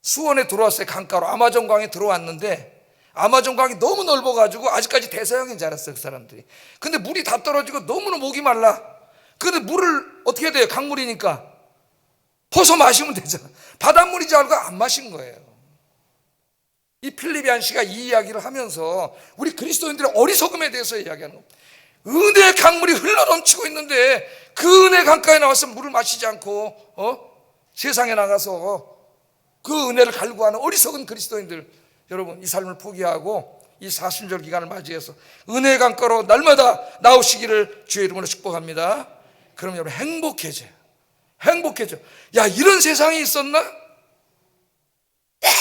수원에 들어왔어요. 강가로 아마존강에 들어왔는데 아마존강이 너무 넓어가지고 아직까지 대서양인 줄 알았어요, 그 사람들이. 근데 물이 다 떨어지고 너무나 목이 말라. 근데 물을 어떻게 해야 돼요? 강물이니까 퍼서 마시면 되잖아. 바닷물인 줄 알고 안 마신 거예요. 이 필립 얀시가 이 이야기를 하면서 우리 그리스도인들의 어리석음에 대해서 이야기하는 겁니다. 은혜의 강물이 흘러넘치고 있는데 그 은혜 강가에 나와서 물을 마시지 않고 세상에 나가서 그 은혜를 갈구하는 어리석은 그리스도인들, 여러분, 이 삶을 포기하고 이 사순절 기간을 맞이해서 은혜의 강가로 날마다 나오시기를 주의 이름으로 축복합니다. 그럼 여러분 행복해져요. 행복해져. 야, 이런 세상이 있었나? 딱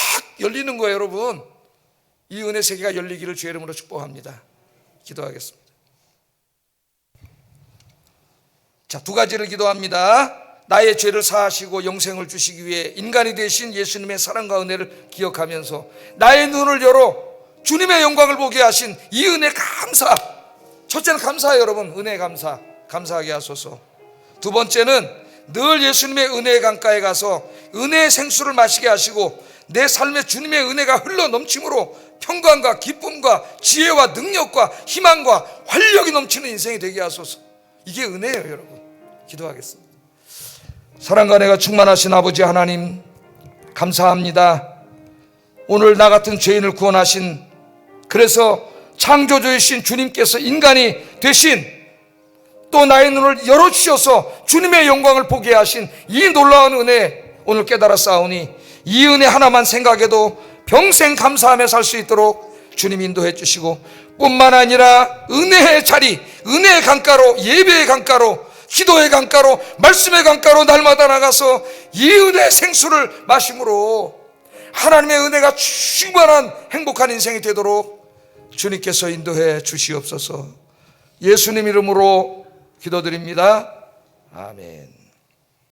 열리는 거예요, 여러분. 이 은혜 세계가 열리기를 주의 이름으로 축복합니다. 기도하겠습니다. 자, 두 가지를 기도합니다. 나의 죄를 사하시고 영생을 주시기 위해 인간이 되신 예수님의 사랑과 은혜를 기억하면서 나의 눈을 열어 주님의 영광을 보게 하신 이 은혜 감사. 첫째는 감사해요, 여러분. 은혜 감사하게 하소서. 두 번째는 늘 예수님의 은혜의 강가에 가서 은혜의 생수를 마시게 하시고 내 삶에 주님의 은혜가 흘러 넘침으로 평강과 기쁨과 지혜와 능력과 희망과 활력이 넘치는 인생이 되게 하소서. 이게 은혜예요, 여러분. 기도하겠습니다. 사랑과 은혜가 충만하신 아버지 하나님, 감사합니다. 오늘 나 같은 죄인을 구원하신, 그래서 창조주이신 주님께서 인간이 되신, 또 나의 눈을 열어주셔서 주님의 영광을 보게 하신 이 놀라운 은혜, 오늘 깨달아 싸우니 이 은혜 하나만 생각해도 평생 감사하며 살 수 있도록 주님 인도해 주시고, 뿐만 아니라 은혜의 자리, 은혜의 강가로, 예배의 강가로, 기도의 강가로, 말씀의 강가로 날마다 나가서 이 은혜의 생수를 마심으로 하나님의 은혜가 충만한 행복한 인생이 되도록 주님께서 인도해 주시옵소서. 예수님 이름으로 기도드립니다. 아멘.